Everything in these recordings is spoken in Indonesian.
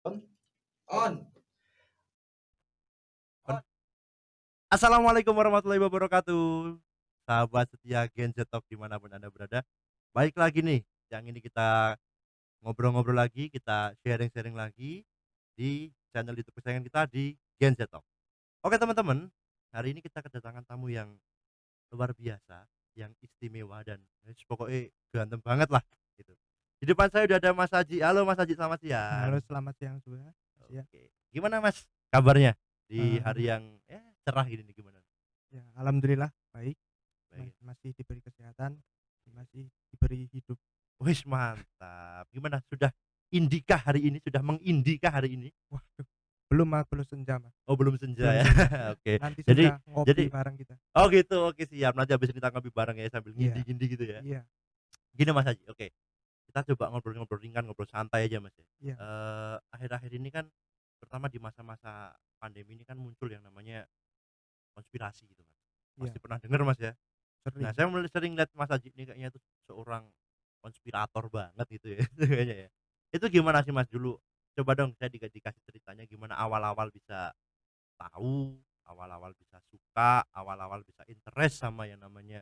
On. Assalamualaikum warahmatullahi wabarakatuh. Sahabat setia Gen Z Talk dimanapun Anda berada. Baik lagi nih, yang ini kita ngobrol-ngobrol lagi, kita sharing-sharing lagi di channel YouTube kesayangan kita di Gen Z Talk. Oke teman-teman, hari ini kita kedatangan tamu yang luar biasa, yang istimewa dan pokoknya ganteng banget lah gitu. Di depan saya udah ada Mas Haji. Halo Mas Haji, selamat Halo, siang. selamat siang juga. Ya, Oke. Gimana Mas kabarnya di eee, hari yang cerah gini nih gimana? ya alhamdulillah baik, Baik. masih diberi kesehatan, masih diberi hidup. Wis mantap. Gimana sudah indikah hari ini? Sudah mengindikah hari ini? Waduh, belum Mas, belum senja Mas, Oh belum senja belum ya. senja. Oke. Nanti Jadi senja ngopi jadi bareng kita. oh gitu. Oke siap. Nanti habis ini kita ngopi bareng ya sambil Iya, ngindi-ngindi gitu ya. iya, Gini Mas Haji, oke. Kita coba ngobrol-ngobrol ringan, ngobrol santai aja Mas ya. iya, Akhir-akhir ini kan terutama di masa-masa pandemi ini kan muncul yang namanya konspirasi gitu Mas. iya, Pasti pernah dengar Mas ya. Nah, sering. saya mulai sering lihat Mas Haji ini kayaknya tuh seorang konspirator banget gitu ya, kayaknya ya. Itu gimana sih Mas dulu? Coba dong saya dikasih ceritanya gimana awal-awal bisa tahu, awal-awal bisa suka, awal-awal bisa interest sama yang namanya,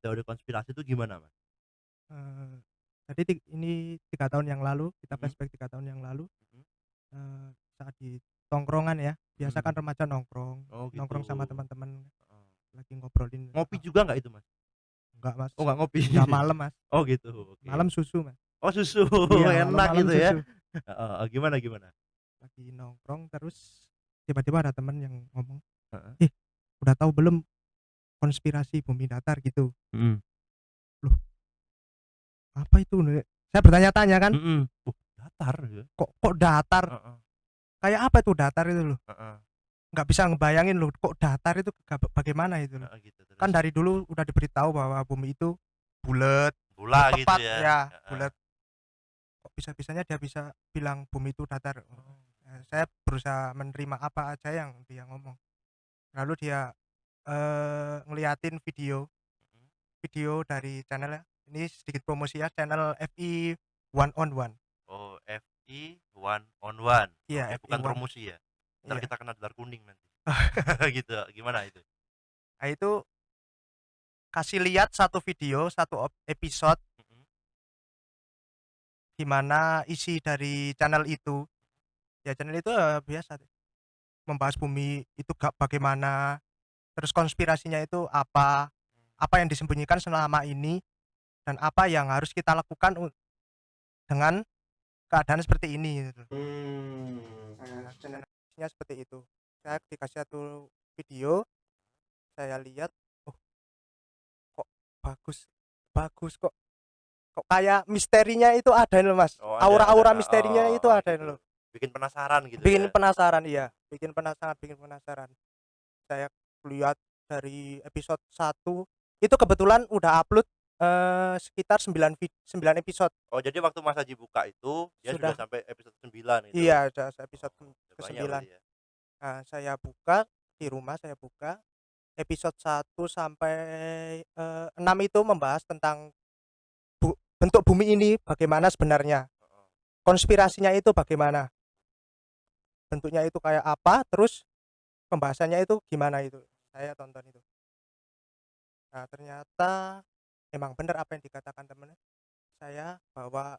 teori konspirasi itu gimana Mas? Eee, jadi ini 3 tahun yang lalu, kita Mhm, flashback 3 tahun yang lalu, mhm, saat di tongkrongan ya, biasa kan mhm. remaja nongkrong, Oh gitu, nongkrong sama teman-teman, heeh. lagi ngobrolin Ngopi juga nggak itu Mas? enggak Mas, Oh nggak ngopi? udah malam Mas, Oh gitu, oke. malam susu Mas. Oh susu, Iya, enak malam-malam gitu ya? susu. Heeh heeh, gimana gimana? Lagi nongkrong terus tiba-tiba ada temen yang ngomong, Heeh, "Ih, udah tahu belum konspirasi bumi datar?" Gitu. mhm, Loh, apa itu? Saya bertanya-tanya kan, mhm. Datar ya? kok datar? Heeh Kayak apa itu datar itu loh? heeh Nggak bisa ngebayangin loh, kok datar itu bagaimana itu loh. heeh, gitu Kan terus? dari dulu udah diberitahu bahwa bumi itu bulet, Bola gitu tepat ya? ya, Heeh. bulet. Kok bisa-bisanya dia bisa bilang bumi itu datar? Oh, Saya berusaha menerima apa aja yang dia ngomong. Lalu dia, ngeliatin video mhm. video dari channel-nya, ini sedikit promosi ya, channel FI One on One. Oh, FI One on One. Iya, Oke, FI bukan One, promosi ya? Entar iya. kita kena dolar kuning nanti. Gitu, gimana itu? Nah itu kasih lihat satu video, satu episode Mhm. di mana isi dari channel itu, ya channel itu, biasa deh, membahas bumi itu bagaimana, terus konspirasinya itu apa yang disembunyikan selama ini, dan apa yang harus kita lakukan dengan keadaan seperti ini gitu. Channel-nya seperti itu. Saya dikasih satu video, saya lihat, oh kok bagus bagus kok kok kayak misterinya itu ada loh Mas, Oh, ada, aura-aura misterinya itu oh, ada gitu. loh. Bikin penasaran gitu Bikin ya? penasaran, iya, bikin penasaran. Saya lihat dari episode 1 itu kebetulan udah upload, sekitar 9 episode. Oh, jadi waktu Mas Haji buka itu, dia sudah Sudah, sampai episode 9 itu? iya, udah episode Oh, udah banyak ke-9. berarti ya? Nah, saya buka di rumah, saya buka episode 1 sampai, 6 itu membahas tentang bentuk bumi ini bagaimana sebenarnya, Heeh. konspirasinya itu bagaimana, bentuknya itu kayak apa, terus pembahasannya itu gimana itu, saya tonton itu. Nah, ternyata memang benar apa yang dikatakan temen saya, bahwa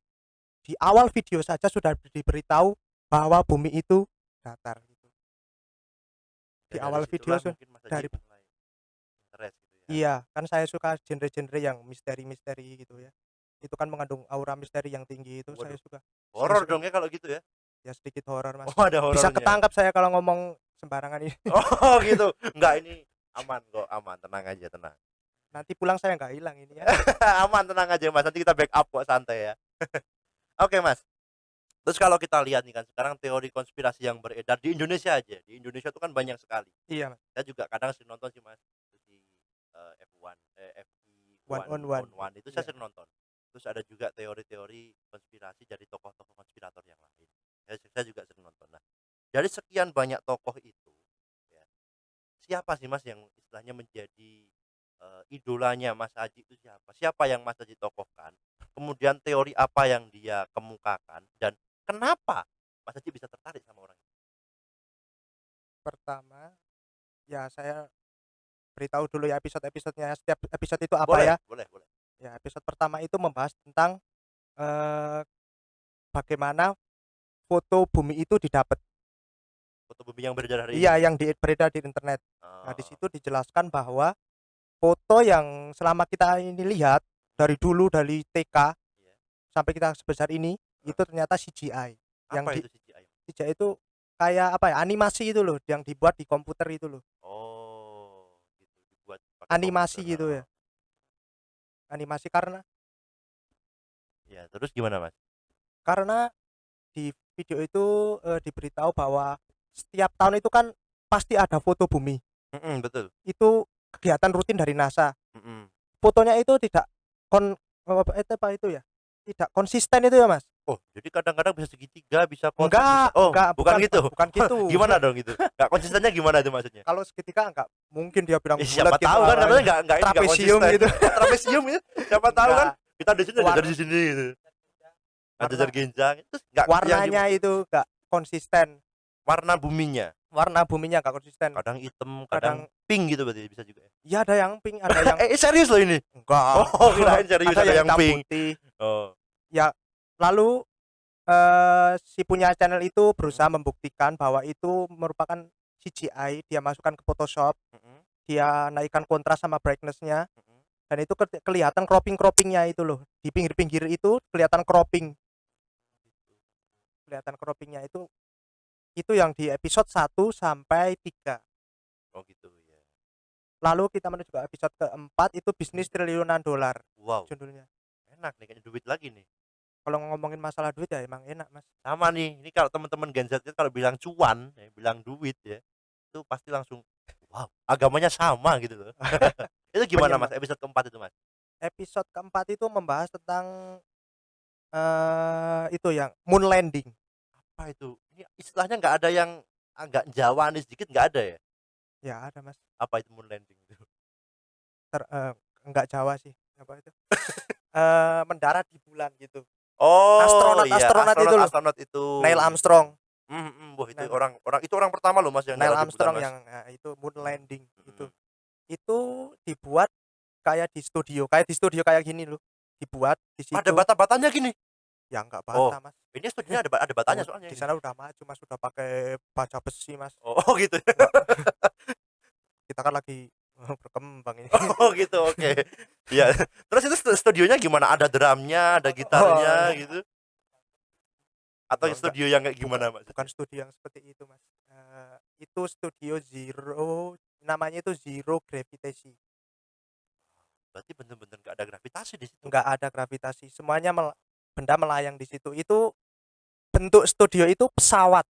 di awal video saja sudah diberitahu bahwa bumi itu datar gitu. Di Dan dari awal video situlah mungkin Mas Haji dari, mulai interest gitu ya? iya, kan saya suka genre-genre yang misteri-misteri gitu ya. Itu kan mengandung aura misteri yang tinggi, itu Waduh, saya horor suka. dong ya kalau gitu ya? Ya sedikit horor, Oh, Mas. ada Bisa horornya? ketangkap saya kalau ngomong sembarangan ini. Oh gitu, enggak ini aman kok, aman, tenang aja, tenang. Nanti pulang saya nggak hilang ini ya. Aman, tenang aja Mas, nanti kita backup kok, santai ya. Oke Mas, terus kalau kita lihat nih kan sekarang teori konspirasi yang beredar di Indonesia aja, di Indonesia tuh kan banyak sekali. Iya, Mas. Saya juga kadang sering nonton sih Mas, itu di, F1, One FI1 on on one. One itu saya Iya. sering nonton. Terus ada juga teori-teori konspirasi dari tokoh-tokoh konspirator yang lain. Saya juga sering nonton. Nah, dari sekian banyak tokoh itu, ya, siapa sih Mas yang istilahnya menjadi, idolanya Mas Aji itu siapa? Siapa yang Mas Aji tokohkan? Kemudian teori apa yang dia kemukakan dan kenapa Mas Haji bisa tertarik sama orang? Pertama, ya saya beritahu dulu ya episode-episodenya, setiap episode itu apa Boleh ya. boleh boleh. Ya, episode pertama itu membahas tentang eh, bagaimana foto bumi itu didapat. Foto bumi yang beredar hari Iya, ini? yang beredar di internet. Nah, di Oh, situ dijelaskan bahwa foto yang selama kita ini lihat dari dulu, dari TK iya. sampai kita sebesar ini itu Heeh. ternyata CGI. Yang Apa di itu CGI? CGI itu kayak apa ya? Animasi itu loh, yang dibuat di komputer itu loh. Oh, gitu, dibuat pakai Animasi komputer, gitu heeh. ya. Animasi Ya, terus gimana, Mas? karena di video itu diberitahu bahwa setiap tahun itu kan pasti ada foto bumi. Mhm, betul. Itu kegiatan rutin dari NASA. Mhm. Fotonya itu tidak kon apa itu ya? Tidak konsisten itu ya, Mas. Oh, jadi kadang-kadang bisa segitiga, bisa kotak, bisa oh, Enggak, bukan bukan gitu? bukan gitu. Gimana dong itu? Nggak konsistennya gimana itu maksudnya? Kalau seketika enggak mungkin dia bilang Siapa bulat gitu tahu kan katanya arahnya. nggak ini nggak Trapesium konsisten. gitu. Trapesium itu, siapa tahu kan Enggak. kita di sini ada War- di sini gitu. Ada warna genjang, terus nggak yang warnanya itu enggak konsisten. warna buminya. Warna buminya enggak konsisten. Kadang hitam, kadang Kadang pink gitu berarti bisa juga ya? ya ada yang pink, ada yang Serius loh ini? enggak. Oh, kirain serius ada yang hitam pink. putih. Oh. Ya, lalu si punya channel itu berusaha membuktikan bahwa itu merupakan CGI, dia masukkan ke Photoshop, Mhm, dia naikkan kontras sama brightness-nya, mhm. dan itu kelihatan cropping-croppingnya itu loh. Di pinggir-pinggir itu kelihatan kelihatan croppingnya itu yang di episode 1 sampai 3. Oh gitu ya. Lalu kita menuju ke episode keempat itu bisnis triliunan dolar Wow, judulnya. enak nih kayaknya duit lagi nih. Kalau ngomongin masalah duit ya emang enak, Mas. Sama nih, ini kalau teman-teman Gen Z itu kalau bilang cuan, ya, bilang duit ya, itu pasti langsung, wow, agamanya sama gitu loh. Itu gimana Mas Menyemak. episode keempat itu Mas? Episode keempat itu membahas tentang itu yang moon landing. Apa itu? Ini istilahnya nggak ada yang agak Jawanis sedikit nggak ada ya? Ya ada, Mas. Apa itu moon landing itu? Enggak Jawa sih. Apa itu? Mendarat di bulan gitu. Oh iya, Astronot itu loh. astronot itu. Neil Armstrong. Mhm, mhm. Wah itu Neil, orang itu orang pertama loh Mas yang Neil darat di bulan Armstrong Mas. yang itu moon Mhm, landing itu. mhm. Itu dibuat kayak di studio kayak gini loh. Dibuat di Ada situ. bata-batanya gini? Ya enggak Oh, bata, Mas. ini studionya ada batanya Oh, soalnya di ini. sana udah maju, Mas, udah pakai baja besi, Mas. Oh gitu ya? Enggak, kita kan lagi berkembang ini. Oh gitu, oke. Iya. Terus itu studionya gimana? Ada drumnya, ada gitarnya Oh, gitu? Atau enggak. studio yang kayak Bukan gimana bukan maksudnya? studi yang seperti itu, Mas. Itu studio Zero, namanya itu Zero Gravity. Berarti bener-bener nggak ada gravitasi di situ? Nggak ada gravitasi, semuanya benda melayang di situ. Itu bentuk studio itu pesawat.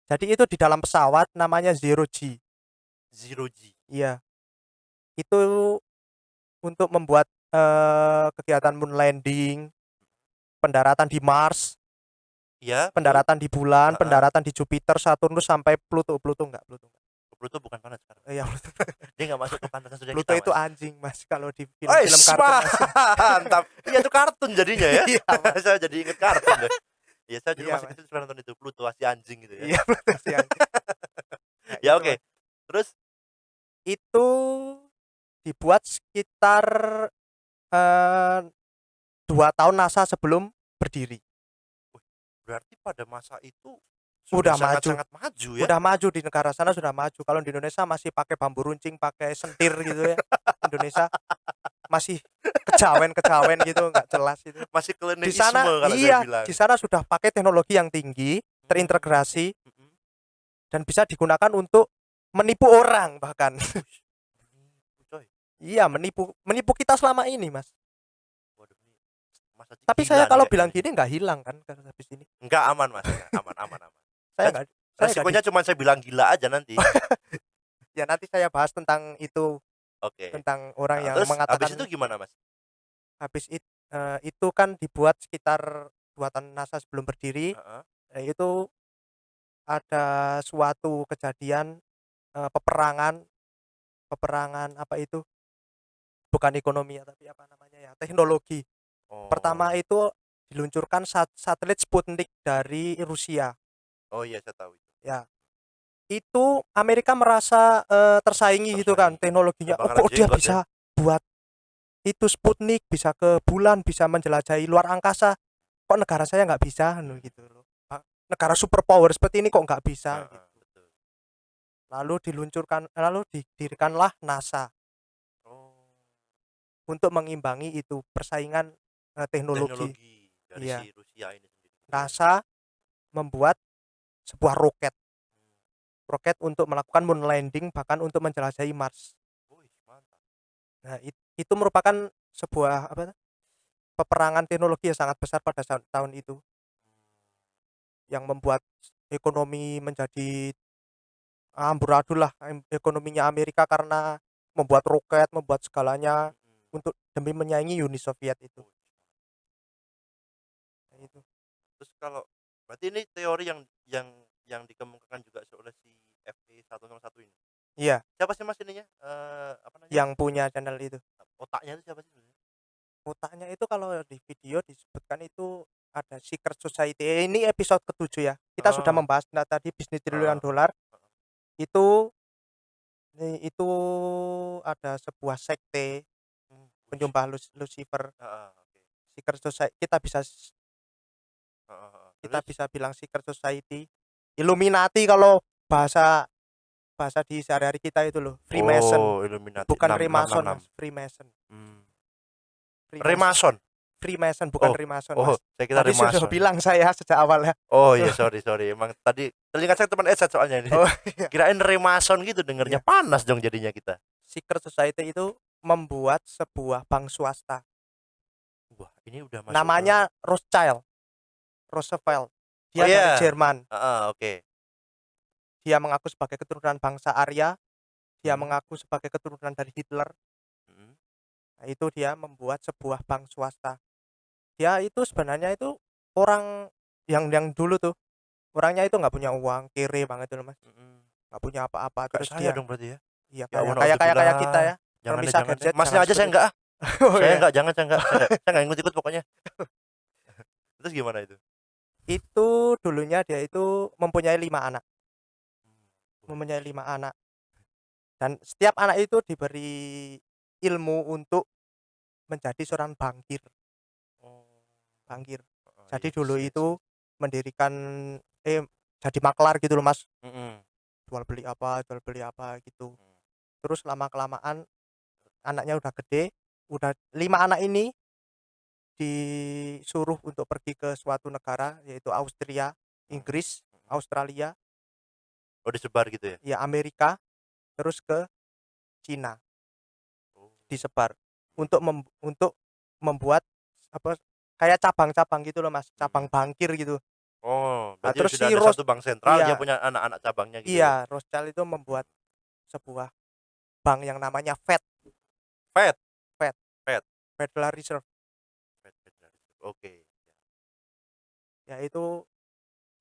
Jadi itu di dalam pesawat namanya Zero G. Zero G. Iya, itu untuk membuat kegiatan moon landing, pendaratan di Mars, Iya, betul. pendaratan di bulan, Heeh. pendaratan di Jupiter, Saturnus sampai Pluto. Pluto enggak, Pluto enggak. Pluto bukan planet sekarang. Iya, Dia nggak masuk ke planet surya Pluto kita, itu Mas. anjing, Mas, kalau di Wes, film-film kartun, Mas. mantap. Iya itu kartun jadinya ya. Iya, Mas. Saya jadi inget kartun deh. Iya, saya dulu Iya, masih Mas. kecil suka nonton itu Pluto si anjing gitu ya. Iya, Pluto si anjing. Nah, Ya itu, oke. Mas. Terus Itu dibuat sekitar eh 2 tahun NASA sebelum berdiri. berarti pada masa itu sudah Udah maju, sangat-sangat maju ya? udah maju di negara sana sudah maju. Kalau di Indonesia masih pakai bambu runcing, pakai sentir gitu ya. Indonesia masih kejawen-kejawen gitu, nggak jelas itu. Masih Di kolonialisme sana kalau saya iya, bilang. di sana sudah pakai teknologi yang tinggi, terintegrasi Mhm. dan bisa digunakan untuk menipu orang bahkan. Menipu, coy. Iya, menipu menipu kita selama ini, Mas. Waduh ini Mas Haji Tapi gila saya nih kalau kayaknya bilang nih. gini nggak hilang kan habis ini. Enggak aman Mas, enggak, aman aman aman. Saya nggak saya nggak Resikonya cuma saya bilang gila aja nanti. ya nanti saya bahas tentang itu, Oke. tentang orang Nah, yang terus habis mengatakan itu gimana Mas? itu kan dibuat sekitar 2 tahun NASA sebelum berdiri. Heeh. Itu ada suatu kejadian peperangan peperangan apa itu, bukan ekonomi ya, tapi apa namanya ya, teknologi. Oh. Pertama itu diluncurkan satelit Sputnik dari Rusia. Oh iya, saya tahu itu. Ya, itu Amerika merasa, tersaingi gitu kan Tersaingi. teknologinya, "Oh, Kebakaran kok dia jenggot ya? bisa buat itu Sputnik, bisa ke bulan, bisa menjelajahi luar angkasa, kok negara saya nggak bisa?" Gitu loh. Negara superpower seperti ini kok nggak bisa Heeh, gitu. betul. Lalu didirikanlah NASA Oh, untuk mengimbangi itu persaingan, teknologi. teknologi dari Iya, si Rusia ini sendiri. Iya. NASA membuat sebuah roket, Hmm. roket untuk melakukan moon landing bahkan untuk menjelajahi Mars. Wih, mantap. Nah, itu merupakan sebuah peperangan teknologi yang sangat besar pada tahun itu, Hmm. yang membuat ekonomi menjadi amburadul lah, ekonominya Amerika karena membuat roket, membuat segalanya Mm-mm. untuk demi menyaingi Uni Soviet itu. Wih, Nah, itu. terus kalau berarti ini teori yang dikemukakan juga oleh si FE101 ini. Iya, Siapa sih Mas ininya? Apa namanya? yang punya channel itu. Otaknya itu siapa sih sebenarnya? Otaknya itu kalau di video disebutkan itu ada Secret Society. Ini episode ke-7 ya. Kita sudah Oh, membahas tadi bisnis triliunan heeh, dolar. heeh. Itu itu ada sebuah sekte Wih, penyembah Lucifer, heeh, oke. Secret Society. Heeh, heeh. Kita Terus? bisa bilang Secret Society. Illuminati kalau bahasa bahasa di sehari-hari kita itu loh. Freemason, Oh, Illuminati bukan enam Remason enam. Mas, Freemason. Hmm. Freemason. Remason? Freemason bukan Oh, Remason oh, Mas. saya kira Tadi sudah Remason. bilang saya sejak awal ya. Oh iya, sorry sorry, emang tadi telinga saya teman headset soalnya ini. Oh iya. Kirain Remason gitu, dengernya Iya. panas dong jadinya kita. Secret Society itu membuat sebuah bank swasta. Wah, ini udah masuk ke. Namanya Rothschild, Roosevelt. Oh Dia dari iya. Jerman. Heeh, oke. Dia mengaku sebagai keturunan bangsa Arya. Dia Mhm, mengaku sebagai keturunan dari Hitler. mhm. Nah, itu dia membuat sebuah bank swasta. Dia itu sebenarnya itu orang yang dulu tuh, orangnya itu nggak punya uang, kere banget tuh Mas. Mhm. Nggak punya apa-apa. Kayak Terus saya dia, dong berarti ya? iya Ya kayak ampun, kayak kayak kayak kita naudzubillah. ya. Jangan deh, Permisa jangan deh. gadget Masnya jangan aja saya seperti itu. enggak ah. Oh Saya iya. enggak, jangan, saya enggak, saya enggak ikut-ikut pokoknya. Terus gimana itu? Itu dulunya dia itu mempunyai 5 anak, mempunyai Wesh. 5 anak. Dan setiap anak itu diberi ilmu untuk menjadi seorang bankir, Oh. bankir. Heeh, Jadi iya, dulu yes, itu yes. mendirikan jadi maklar gitu loh Mas, Mhm, jual beli apa gitu. mhm. Terus lama-kelamaan anaknya udah gede, udah 5 anak ini disuruh untuk pergi ke suatu negara yaitu Austria, Mhm, Inggris, mhm. Australia, Oh, disebar gitu ya? ya Amerika, terus ke Cina, Oh. disebar untuk membuat apa, kayak cabang-cabang gitu loh Mas, cabang Mhm. bankir gitu. Oh, Nah, berarti terus sudah si ada satu bank sentral, dia iya punya anak-anak cabangnya gitu ya? iya, Rothschild itu Mhm. membuat sebuah bank yang namanya Fed Fed, Fed Federal Reserve, Fed Federal Reserve, oke. yaitu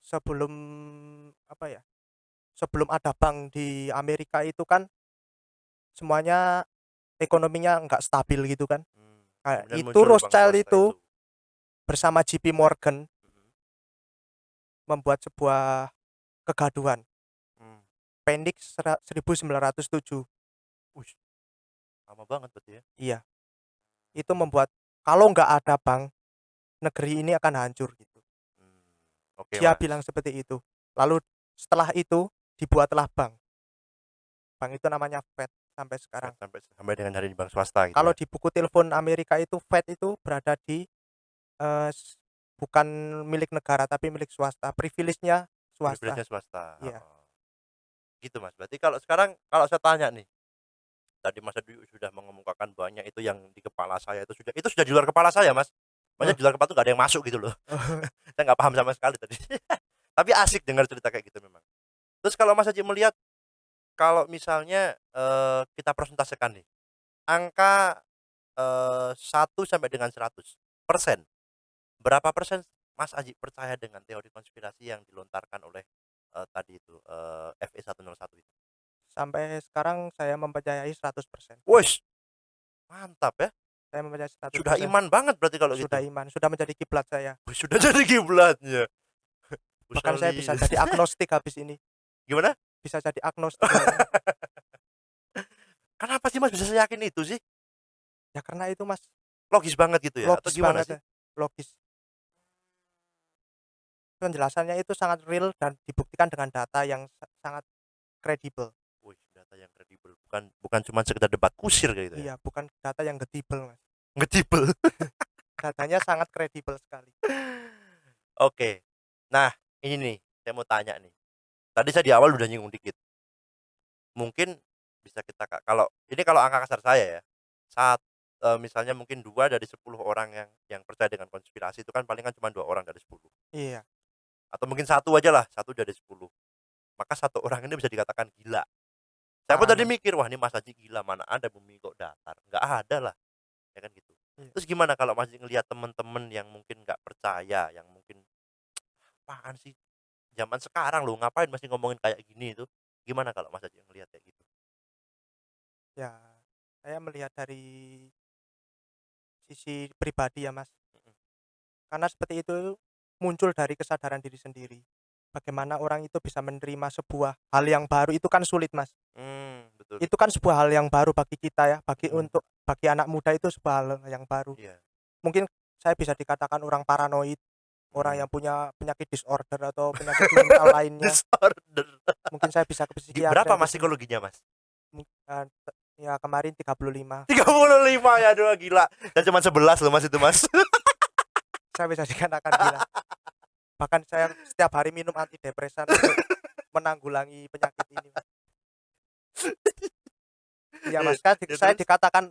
sebelum apa ya, sebelum ada bank di Amerika itu kan semuanya ekonominya nggak stabil gitu kan. Nah, Kemudian itu muncul bank Rothschild swasta itu itu. bersama JP Morgan Mhm, membuat sebuah kegaduhan, mmm. Panik 1907. Wih, lama banget berarti ya? Iya, itu membuat kalau nggak ada bank, negeri ini akan hancur gitu. Mmm, oke Dia Mas. bilang seperti itu. Lalu setelah itu dibuatlah bank. Bank itu namanya Fed sampai Fed sekarang. sampai sampai dengan hari ini bank swasta gitu Kalau ya? di buku telepon Amerika itu Fed itu berada di eh, s- bukan milik negara tapi milik swasta. Privilege-nya swasta. Privilege-nya swasta, Iya. heeh. Gitu Mas, berarti kalau sekarang kalau saya tanya nih, tadi Mas tadi sudah mengemukakan banyak itu yang di kepala saya itu sudah di luar kepala saya Mas. Maksudnya di luar kepala tuh nggak ada yang masuk gitu loh. Saya nggak paham sama sekali tadi. Tapi asik dengar cerita kayak gitu memang. Terus kalau Mas Haji melihat, kalau misalnya, kita presentasikan nih, angka, 1 sampai dengan 100%, berapa persen Mas Aji percaya dengan teori konspirasi yang dilontarkan oleh, tadi itu, FE101 itu? Sampai sekarang saya mempercayai 100%. Weis, mantap ya, Saya mempercayai sudah 100%. iman banget berarti kalau Sudah gitu. iman, sudah menjadi kiblat saya. Wih, sudah jadi kiblatnya. Bahkan saya bisa Mussolini. jadi agnostik habis ini. Gimana? Bisa jadi agnostik saya. Kenapa sih Mas bisa seyakin itu sih? Ya karena itu Mas, Logis banget gitu ya? Atau logis gimana banget sih? ya, logis. Penjelasannya itu sangat real dan dibuktikan dengan data yang sangat kredibel. Wih, data yang kredibel. Bukan bukan cuma sekedar debat kusir kayak gitu ya? Iya, bukan data yang gedibel Mas. Ngedibel. Datanya sangat kredibel sekali. Oke. Nah, ini nih, saya mau tanya nih. Tadi saya di awal udah nyinggung dikit. Mungkin bisa kita kalau ini kalau angka kasar saya ya. Misalnya mungkin 2 dari 10 orang yang percaya dengan konspirasi itu kan paling kan cuma 2 orang dari 10. Iya, Atau mungkin satu aja lah, satu dari 10. Maka satu orang ini bisa dikatakan gila. Saya pun tadi parano. mikir, wah ini Mas Haji gila, mana ada bumi kok datar. Nggak ada lah, ya kan gitu. Iya. Terus gimana kalau Mas Haji ngelihat temen-temen yang mungkin nggak percaya, yang mungkin, apaan sih, zaman sekarang loh ngapain masih ngomongin kayak gini itu, gimana kalau Mas Haji ngelihat kayak gitu? Ya, saya melihat dari sisi pribadi ya Mas. Mhm, Karena seperti itu muncul dari kesadaran diri sendiri. Bagaimana orang itu bisa menerima sebuah hal yang baru itu kan sulit Mas. betul, Itu kan sebuah hal yang baru bagi kita ya, mhm, bagi anak muda itu sebuah hal yang baru. iya, Mungkin saya bisa dikatakan orang paranoid, orang mmm. yang punya penyakit disorder atau penyakit mental lainnya. Disorder. Mungkin saya bisa ke psikiater Berapa Mas habis ini. psikologinya Mas? Ya kemarin 35. 35 ya, aduh gila, saya cuman 11 loh Mas itu Mas. Saya bisa dikatakan gila. Bahkan saya setiap hari minum antidepresan untuk menanggulangi penyakit ini, Mas. Iya, Mas, kan Ya saya terus? dikatakan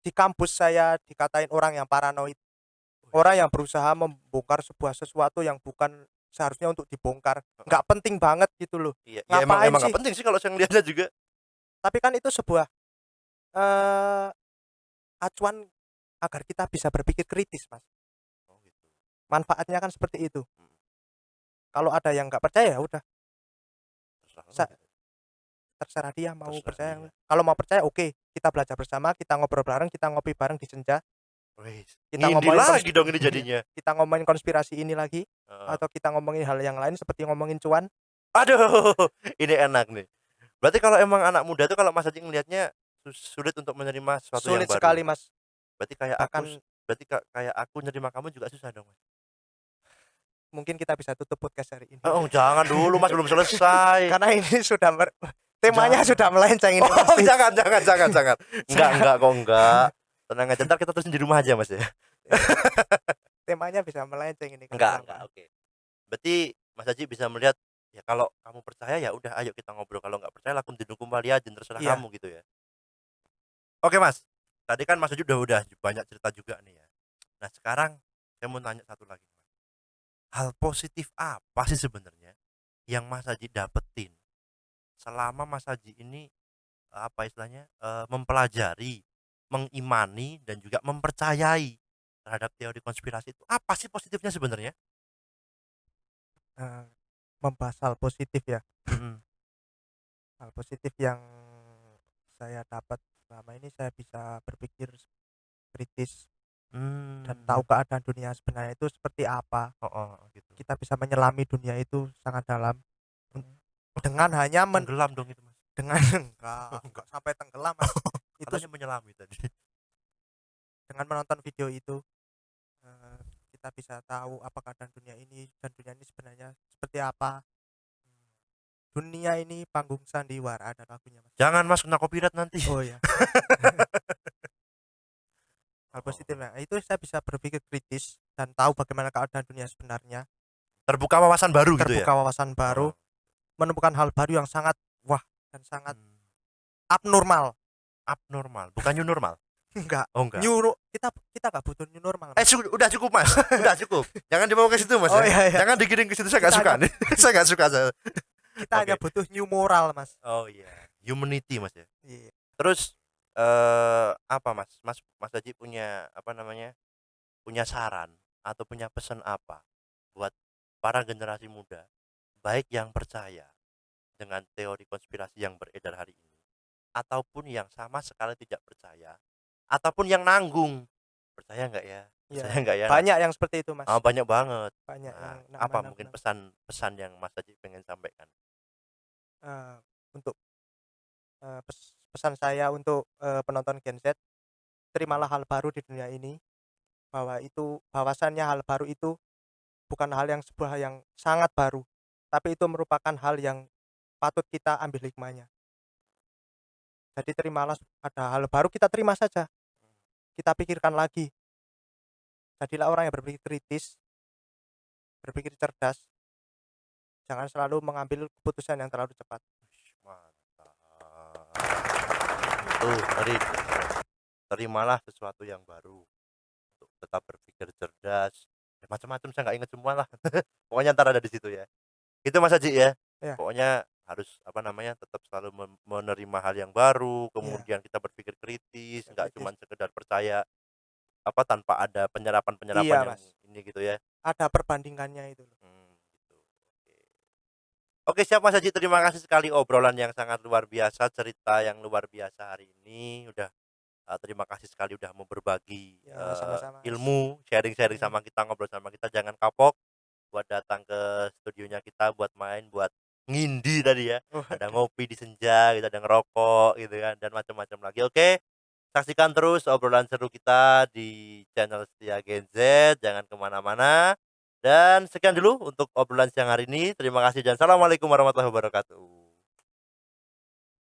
di kampus saya dikatain orang yang paranoid, Wih, orang yang berusaha membongkar sebuah sesuatu yang bukan seharusnya untuk dibongkar, heeh, nggak penting banget gitu loh. iya, ya emang Ngapain emang nggak sih? penting sih kalau saya ngelihatnya juga. Tapi kan itu sebuah, eee, acuan agar kita bisa berpikir kritis, Mas. Oh gitu, Manfaatnya kan seperti itu. mhm, Kalau ada yang nggak percaya ya udah, terserah lu sa gitu, terserah dia mau terserah percaya dia. kalau mau percaya oke, kita belajar bersama, kita ngobrol bareng, kita ngopi bareng di senja, Wis, kita ngindi ngomongin lagi dong ini iya, jadinya, kita ngomongin konspirasi ini lagi, heeh. atau kita ngomongin hal yang lain seperti ngomongin cuan, Aduh, ini enak nih. Berarti kalau emang anak muda tuh kalau Mas Haji ngelihatnya sulit untuk menerima sesuatu yang sulit baru. sekali, Mas. Berarti kayak aku Bahkan kayak aku nerima kamu juga susah dong, Mas? mungkin kita bisa tutup podcast hari ini. Oh, jangan dulu Mas, belum selesai. Karena ini sudah temanya sudah Jangan. melenceng ini Oh, pasti. jangan. Saya Enggak kok, enggak. Tenang aja, entar kita terusin di rumah aja, Mas, ya. iya, temanya bisa melenceng ini kalau Enggak, kelamaan. oke. Berarti Mas Haji bisa melihat, ya kalau kamu percaya ya udah ayo kita ngobrol, kalau nggak percaya lakum dinukum waliyadin, terserah Iya, kamu gitu ya. Oke, Mas, tadi kan Mas Haji udah banyak cerita juga nih ya. Nah, sekarang saya mau nanya satu lagi, Mas. Hal positif apa sih sebenarnya yang Mas Haji dapetin selama Mas Haji ini, apa istilahnya, mempelajari, mengimani, dan juga mempercayai terhadap teori konspirasi itu, apa sih positifnya sebenarnya? eee, membahas hal positif ya, Mhm, hal positif yang saya dapat selama ini saya bisa berpikir kritis dan tahu mmm, keadaan dunia sebenarnya itu seperti apa. heeh, gitu. Kita bisa menyelami dunia itu sangat dalam un Mhm. dengan hanya Tenggelam dong itu, Mas? dengan enggak sampai tenggelam, Mas. Itu Katanya menyelami tadi. dengan menonton video itu, eee, kita bisa tahu apa keadaan dunia ini dan dunia ini sebenarnya seperti apa. Dunia ini panggung sandiwara ada lagunya, Mas. Jangan, Mas, kena copyright nanti. Oh ya, hal Heeh. positifnya itu saya bisa berpikir kritis dan tahu bagaimana keadaan dunia sebenarnya, Terbuka wawasan baru gitu ya? terbuka wawasan baru, Heeh. menemukan hal baru yang sangat wah dan sangat Mmm, abnormal. abnormal, bukan new normal? Enggak, Oh, enggak? new no kita kita nggak butuh new normal, Mas. Udah cukup, Mas, udah cukup. Jangan dibawa ke situ, Mas, Oh ya. iya iya, Jangan digiring ke situ, saya nggak kita suka hanya nih. Saya nggak suka saya. kita hanya Oke. butuh new moral, Mas. Oh, iya. Humanity, Mas, ya. Iya. Terus, apa, Mas? Mas Haji punya, apa namanya, punya saran atau punya pesan apa buat para generasi muda, baik yang percaya dengan teori konspirasi yang beredar hari ini, ataupun yang sama sekali tidak percaya, ataupun yang nanggung, "Percaya nggak ya? Iya, Percaya nggak ya? Nah, banyak yang seperti itu, Mas. banyak banget. Banyak yang Nah, nak apa mungkin menang-menang. pesan-pesan yang Mas Haji pengen sampaikan? Untuk, pesan saya untuk, penonton Gen Z, terimalah hal baru di dunia ini, bahwasannya hal baru itu bukan hal yang sebuah yang sangat baru, tapi itu merupakan hal yang patut kita ambil hikmahnya. Jadi terimalah ada hal baru kita terima saja, kita pikirkan lagi, jadilah orang yang berpikir kritis, berpikir cerdas, jangan selalu mengambil keputusan yang terlalu cepat. Wih, mantap. Tuh, tadi terimalah sesuatu yang baru, untuk tetap berpikir cerdas, ya macam-macam saya nggak inget semua lah. Pokoknya entar ada di situ ya. Itu Mas Haji ya. Ya, Pokoknya harus apa namanya, tetap selalu menerima hal yang baru, iya, kemudian kita berpikir kritis, pikir nggak kritis. cuman sekedar percaya apa, tanpa ada penyerapan-penyerapan Iya, yang Mas, ini gitu ya. ada perbandingannya itu loh. Gitu. Oke. Oke, siap Mas Haji, terima kasih sekali obrolan yang sangat luar biasa, cerita yang luar biasa hari ini. Terima kasih sekali udah mau berbagi, Ya, sama-sama, Mas. ilmu, sharing-sharing Mhm. sama kita, ngobrol sama kita. Jangan kapok buat datang ke studionya kita, buat main, buat ngindi tadi ya. Ada Waduh. ngopi di senja gitu, ada ngerokok gitu kan, dan macam-macam lagi. Oke, saksikan terus obrolan seru kita di channel Setia Gen Z, jangan kemana-mana. Dan sekian dulu untuk obrolan siang hari ini. Terima kasih dan assalamualaikum warahmatullahi wabarakatuh.